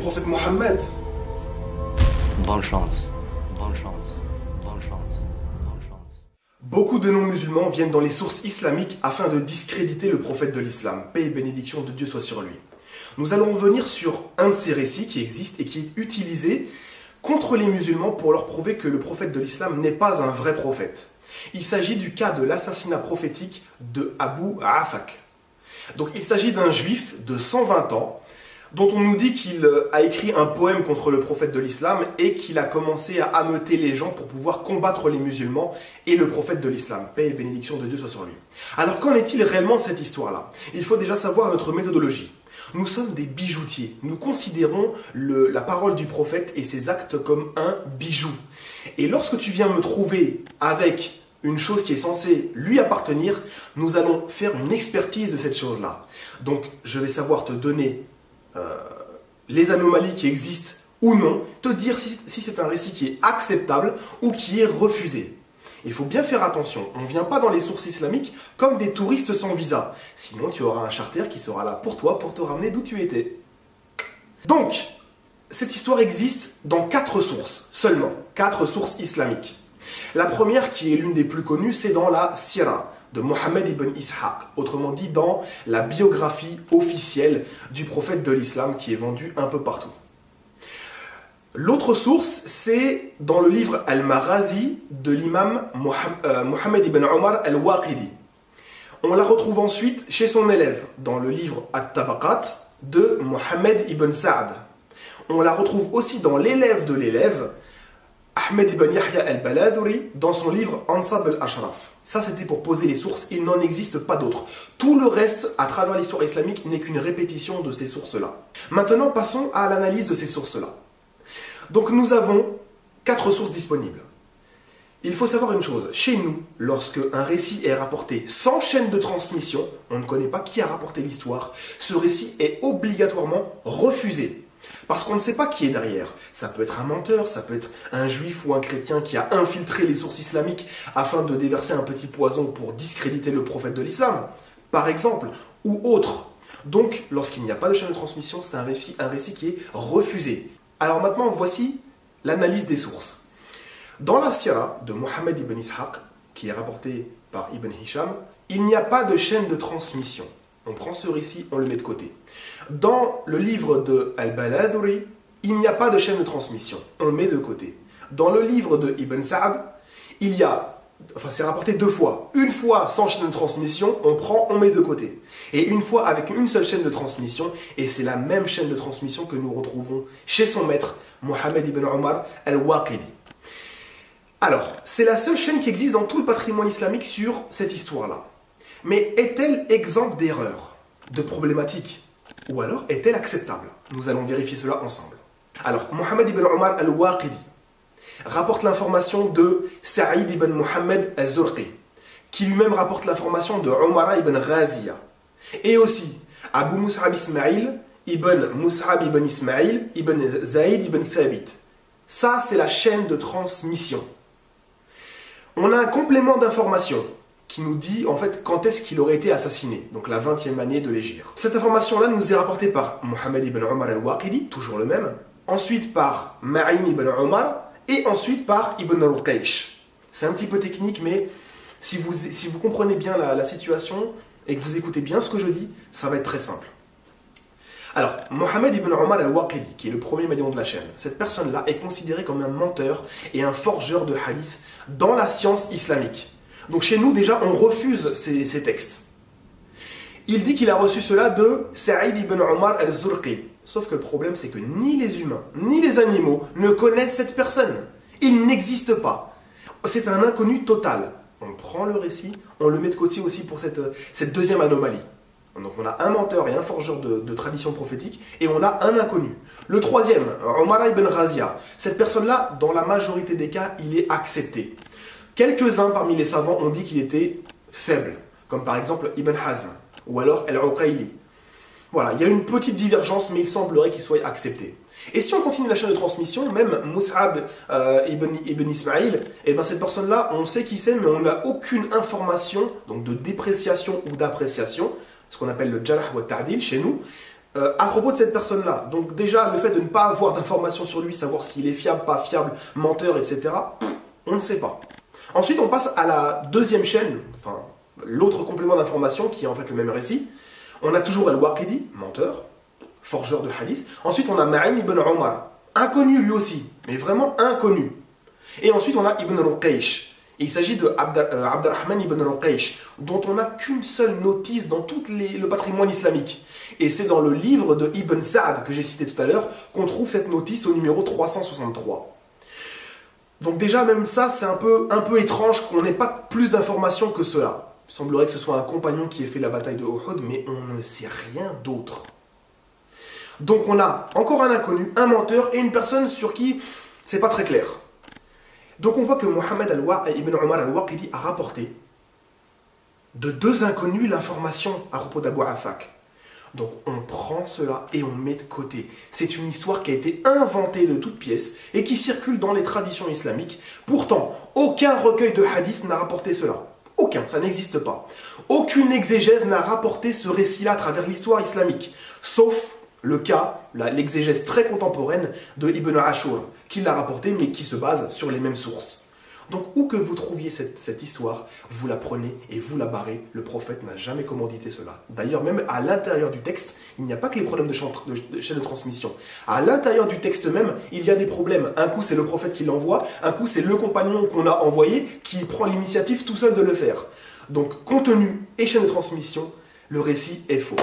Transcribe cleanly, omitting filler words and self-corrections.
prophète Mohammed. Bonne chance, bonne chance, bonne chance, bonne chance. Beaucoup de non-musulmans viennent dans les sources islamiques afin de discréditer le prophète de l'islam. Paix et bénédiction de Dieu soit sur lui. Nous allons revenir sur un de ces récits qui existe et qui est utilisé contre les musulmans pour leur prouver que le prophète de l'islam n'est pas un vrai prophète. Il s'agit du cas de l'assassinat prophétique de Abu Afak. Donc il s'agit d'un juif de 120 ans dont on nous dit qu'il a écrit un poème contre le prophète de l'islam et qu'il a commencé à ameuter les gens pour pouvoir combattre les musulmans et le prophète de l'islam. Paix et bénédiction de Dieu soit sur lui. Alors qu'en est-il réellement de cette histoire-là? Il faut déjà savoir notre méthodologie. Nous sommes des bijoutiers. Nous considérons la parole du prophète et ses actes comme un bijou. Et lorsque tu viens me trouver avec une chose qui est censée lui appartenir, nous allons faire une expertise de cette chose-là. Donc, je vais savoir te donner les anomalies qui existent ou non, te dire si c'est un récit qui est acceptable ou qui est refusé. Il faut bien faire attention, on ne vient pas dans les sources islamiques comme des touristes sans visa. Sinon, tu auras un charter qui sera là pour toi, pour te ramener d'où tu étais. Donc, cette histoire existe dans 4 sources, seulement 4 sources islamiques. La première, qui est l'une des plus connues, c'est dans la Sira de Mohammed ibn Ishaq, autrement dit dans la biographie officielle du prophète de l'islam qui est vendue un peu partout. L'autre source, c'est dans le livre Al-Maghazi de l'imam Mohammed ibn Omar al-Waqidi. On la retrouve ensuite chez son élève, dans le livre At-Tabaqat de Mohammed ibn Sa'd. On la retrouve aussi dans l'élève de l'élève, Ahmed ibn Yahya al-Baladhuri, dans son livre Ansab al-Ashraf. Ça, c'était pour poser les sources, il n'en existe pas d'autres. Tout le reste, à travers l'histoire islamique, n'est qu'une répétition de ces sources-là. Maintenant, passons à l'analyse de ces sources-là. Donc nous avons 4 sources disponibles. Il faut savoir une chose, chez nous, lorsque un récit est rapporté sans chaîne de transmission, on ne connaît pas qui a rapporté l'histoire, ce récit est obligatoirement refusé. Parce qu'on ne sait pas qui est derrière. Ça peut être un menteur, ça peut être un juif ou un chrétien qui a infiltré les sources islamiques afin de déverser un petit poison pour discréditer le prophète de l'islam, par exemple, ou autre. Donc, lorsqu'il n'y a pas de chaîne de transmission, c'est un récit qui est refusé. Alors maintenant, voici l'analyse des sources. Dans la Sira de Mohammed ibn Ishaq, qui est rapportée par Ibn Hisham, il n'y a pas de chaîne de transmission. On prend ce récit, on le met de côté. Dans le livre de Al-Baladhuri, il n'y a pas de chaîne de transmission. On le met de côté. Dans le livre de Ibn Sa'd, c'est rapporté 2 fois. Une fois sans chaîne de transmission, on prend, on met de côté. Et une fois avec une seule chaîne de transmission, et c'est la même chaîne de transmission que nous retrouvons chez son maître, Mohammed ibn Omar al-Waqidi. Alors, c'est la seule chaîne qui existe dans tout le patrimoine islamique sur cette histoire-là. Mais est-elle exempte d'erreurs, de problématiques? Ou alors est-elle acceptable? Nous allons vérifier cela ensemble. Alors, Mohammed ibn Omar al-Waqidi rapporte l'information de Sa'id ibn Muhammad al-Zurqi, qui lui-même rapporte l'information de Umara ibn Ghaziya. Et aussi, Abu Mus'ab Ismail ibn Mus'ab ibn Ismail ibn Zayd ibn Thabit. Ça, c'est la chaîne de transmission. On a un complément d'information qui nous dit en fait quand est-ce qu'il aurait été assassiné, donc la 20e année de l'Hégire. Cette information-là nous est rapportée par Mohammed ibn Omar al-Waqidi, toujours le même, ensuite par Ma'in ibn Omar, et ensuite par Ibn Ruqaysh. C'est un petit peu technique, mais si vous comprenez bien la situation et que vous écoutez bien ce que je dis, ça va être très simple. Alors, Mohammed ibn Omar al-Waqidi, qui est le premier médium de la chaîne, cette personne-là est considérée comme un menteur et un forgeur de hadith dans la science islamique. Donc chez nous, déjà, on refuse ces textes. Il dit qu'il a reçu cela de Sa'id ibn Omar al-Zurqi. Sauf que le problème, c'est que ni les humains, ni les animaux ne connaissent cette personne. Il n'existe pas. C'est un inconnu total. On prend le récit, on le met de côté aussi pour cette deuxième anomalie. Donc on a un menteur et un forgeur de tradition prophétique, et on a un inconnu. Le troisième, Umara ibn Ghaziya. Cette personne-là, dans la majorité des cas, il est accepté. Quelques-uns parmi les savants ont dit qu'il était faible, comme par exemple Ibn Hazm, ou alors Al-Uqayli. Voilà, il y a une petite divergence, mais il semblerait qu'il soit accepté. Et si on continue la chaîne de transmission, même Mus'ab ibn Ismail, cette personne-là, on sait qui c'est, mais on n'a aucune information donc de dépréciation ou d'appréciation, ce qu'on appelle le jarh wa ta'dil chez nous, À propos de cette personne-là, donc déjà le fait de ne pas avoir d'informations sur lui, savoir s'il est fiable, pas fiable, menteur, etc., on ne sait pas. Ensuite, on passe à la deuxième chaîne, enfin l'autre complément d'information qui est en fait le même récit. On a toujours Al-Waqidi, menteur, forgeur de hadith. Ensuite, on a Ma'in ibn Omar, inconnu lui aussi, mais vraiment inconnu. Et ensuite, on a Ibn Ruqaysh. Il s'agit de Abdurrahman ibn Ruqaysh, dont on n'a qu'une seule notice dans tout le patrimoine islamique. Et c'est dans le livre de Ibn Sa'd, que j'ai cité tout à l'heure, qu'on trouve cette notice au numéro 363. Donc déjà, même ça, c'est un peu étrange qu'on n'ait pas plus d'informations que cela. Il semblerait que ce soit un compagnon qui ait fait la bataille de Uhud, mais on ne sait rien d'autre. Donc on a encore un inconnu, un menteur et une personne sur qui c'est pas très clair. Donc on voit que Mohammed ibn Omar al-Waqidi a rapporté de deux inconnus l'information à propos d'Abu Afak. Donc on prend cela et on met de côté. C'est une histoire qui a été inventée de toutes pièces et qui circule dans les traditions islamiques. Pourtant, aucun recueil de hadith n'a rapporté cela. Aucun, ça n'existe pas. Aucune exégèse n'a rapporté ce récit-là à travers l'histoire islamique, sauf le cas, l'exégèse très contemporaine de Ibn Ashur, qui l'a rapporté, mais qui se base sur les mêmes sources. Donc, où que vous trouviez cette histoire, vous la prenez et vous la barrez. Le prophète n'a jamais commandité cela. D'ailleurs, même à l'intérieur du texte, il n'y a pas que les problèmes de chaîne de transmission. À l'intérieur du texte même, il y a des problèmes. Un coup, c'est le prophète qui l'envoie. Un coup, c'est le compagnon qu'on a envoyé qui prend l'initiative tout seul de le faire. Donc, contenu et chaîne de transmission, le récit est faux.